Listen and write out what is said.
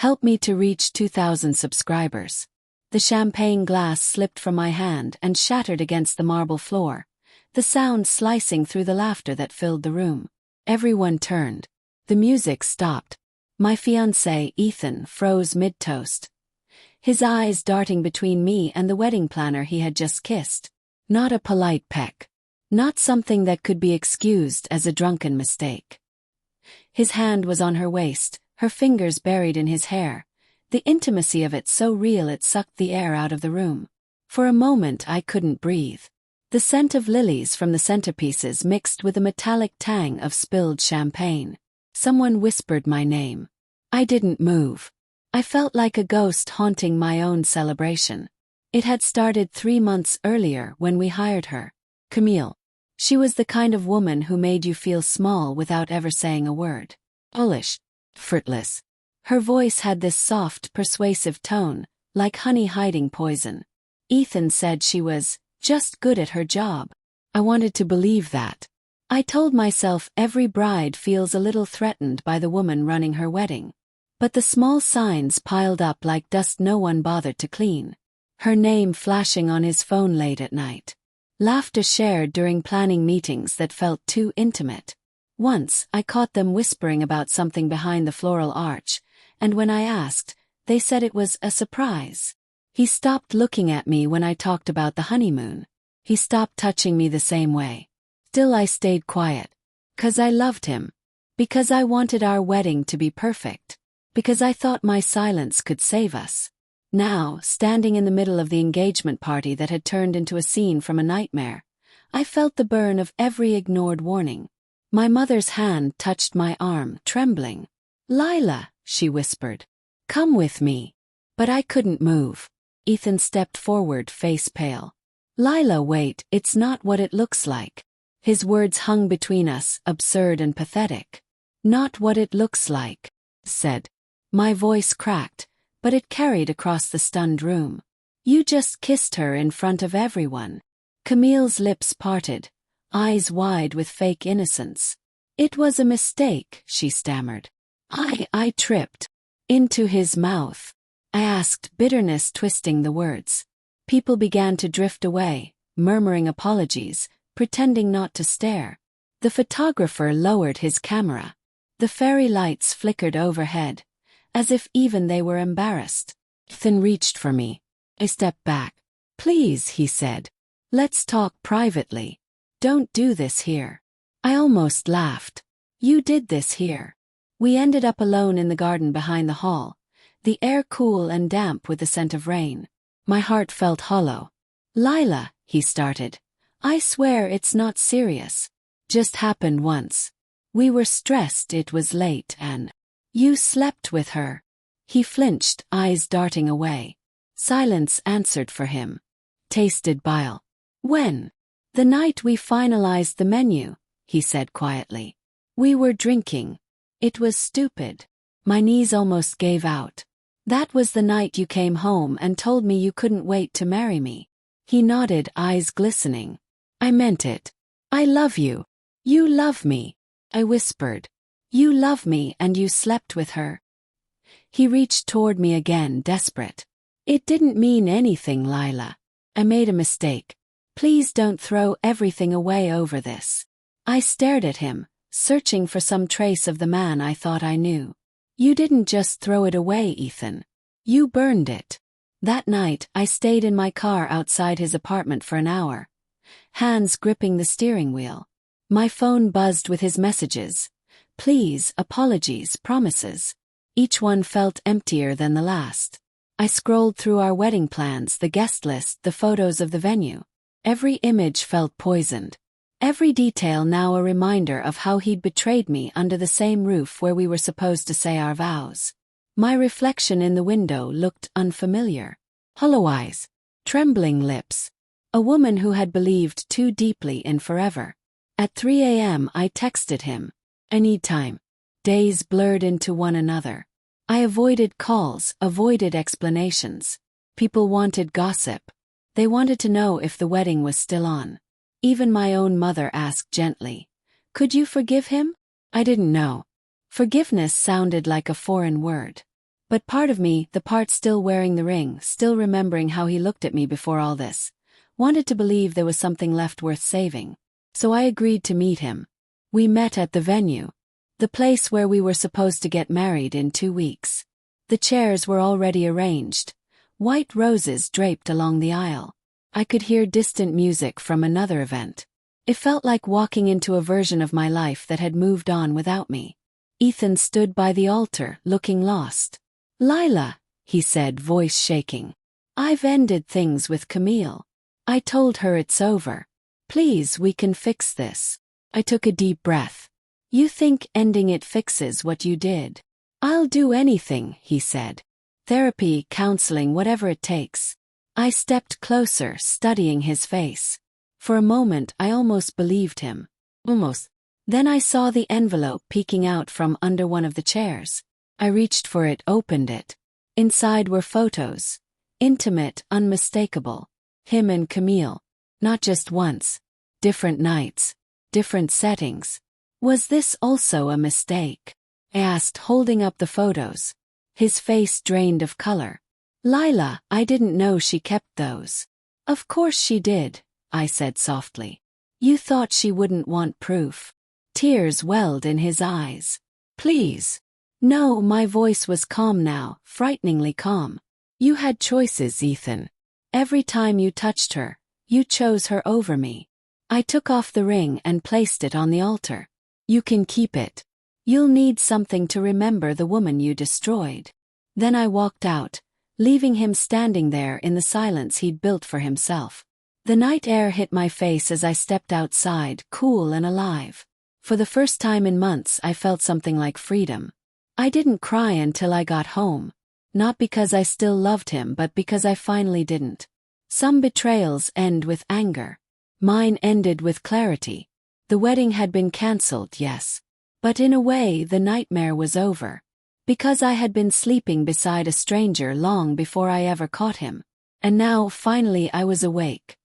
Help me to reach 2,000 subscribers. The champagne glass slipped from my hand and shattered against the marble floor, the sound slicing through the laughter that filled the room. Everyone turned. The music stopped. My fiancé, Ethan, froze mid-toast, his eyes darting between me and the wedding planner he had just kissed. Not a polite peck. Not something that could be excused as a drunken mistake. His hand was on her waist, her fingers buried in his hair, the intimacy of it so real it sucked the air out of the room. For a moment I couldn't breathe. The scent of lilies from the centerpieces mixed with a metallic tang of spilled champagne. Someone whispered my name. I didn't move. I felt like a ghost haunting my own celebration. It had started 3 months earlier when we hired her. Camille. She was the kind of woman who made you feel small without ever saying a word. Polish. Effortless. Her voice had this soft, persuasive tone, like honey hiding poison. Ethan said she was just good at her job. I wanted to believe that. I told myself every bride feels a little threatened by the woman running her wedding. But the small signs piled up like dust no one bothered to clean. Her name flashing on his phone late at night. Laughter shared during planning meetings that felt too intimate. Once, I caught them whispering about something behind the floral arch, and when I asked, they said it was a surprise. He stopped looking at me when I talked about the honeymoon. He stopped touching me the same way. Still I stayed quiet. 'Cause I loved him. Because I wanted our wedding to be perfect. Because I thought my silence could save us. Now, standing in the middle of the engagement party that had turned into a scene from a nightmare, I felt the burn of every ignored warning. My mother's hand touched my arm, trembling. "Lila," she whispered. "Come with me." But I couldn't move. Ethan stepped forward, face pale. "Lila, wait, it's not what it looks like." His words hung between us, absurd and pathetic. "Not what it looks like," said. My voice cracked, but it carried across the stunned room. "You just kissed her in front of everyone." Camille's lips parted, eyes wide with fake innocence. "It was a mistake," she stammered. I tripped. Into his mouth. I asked, bitterness twisting the words. People began to drift away, murmuring apologies, pretending not to stare. The photographer lowered his camera. The fairy lights flickered overhead, as if even they were embarrassed. Ethan reached for me. I stepped back. "Please," he said. "Let's talk privately. Don't do this here." I almost laughed. "You did this here." We ended up alone in the garden behind the hall, the air cool and damp with the scent of rain. My heart felt hollow. "Lila," he started. "I swear it's not serious. Just happened once. We were stressed, it was late, and you slept with her." He flinched, eyes darting away. Silence answered for him. Tasted bile. "When?" "The night we finalized the menu," he said quietly. "We were drinking. It was stupid." My knees almost gave out. "That was the night you came home and told me you couldn't wait to marry me." He nodded, eyes glistening. "I meant it. I love you." "You love me," I whispered. "You love me and you slept with her." He reached toward me again, desperate. "It didn't mean anything, Lila. I made a mistake. Please don't throw everything away over this." I stared at him, searching for some trace of the man I thought I knew. "You didn't just throw it away, Ethan. You burned it." That night, I stayed in my car outside his apartment for an hour, hands gripping the steering wheel. My phone buzzed with his messages. Please, apologies, promises. Each one felt emptier than the last. I scrolled through our wedding plans, the guest list, the photos of the venue. Every image felt poisoned. Every detail now a reminder of how he'd betrayed me under the same roof where we were supposed to say our vows. My reflection in the window looked unfamiliar. Hollow eyes. Trembling lips. A woman who had believed too deeply in forever. At 3 a.m. I texted him. "I need time." Days blurred into one another. I avoided calls, avoided explanations. People wanted gossip. They wanted to know if the wedding was still on. Even my own mother asked gently, "Could you forgive him?" I didn't know. Forgiveness sounded like a foreign word. But part of me, the part still wearing the ring, still remembering how he looked at me before all this, wanted to believe there was something left worth saving. So I agreed to meet him. We met at the venue, the place where we were supposed to get married in 2 weeks. The chairs were already arranged, white roses draped along the aisle. I could hear distant music from another event. It felt like walking into a version of my life that had moved on without me. Ethan stood by the altar, looking lost. "Lila," he said, voice shaking. "I've ended things with Camille. I told her it's over. Please, we can fix this." I took a deep breath. "You think ending it fixes what you did?" "I'll do anything," he said. "Therapy, counseling, whatever it takes." I stepped closer, studying his face. For a moment I almost believed him. Almost. Then I saw the envelope peeking out from under one of the chairs. I reached for it, opened it. Inside were photos. Intimate, unmistakable. Him and Camille. Not just once. Different nights. Different settings. Was this also a mistake? I asked, holding up the photos. His face drained of color. "Lila, I didn't know she kept those." "Of course she did," I said softly. "You thought she wouldn't want proof." Tears welled in his eyes. "Please." "No," my voice was calm now, frighteningly calm. "You had choices, Ethan. Every time you touched her, you chose her over me." I took off the ring and placed it on the altar. "You can keep it. You'll need something to remember the woman you destroyed." Then I walked out, leaving him standing there in the silence he'd built for himself. The night air hit my face as I stepped outside, cool and alive. For the first time in months I felt something like freedom. I didn't cry until I got home. Not because I still loved him, but because I finally didn't. Some betrayals end with anger. Mine ended with clarity. The wedding had been cancelled, yes. But in a way the nightmare was over. Because I had been sleeping beside a stranger long before I ever caught him. And now, finally, I was awake.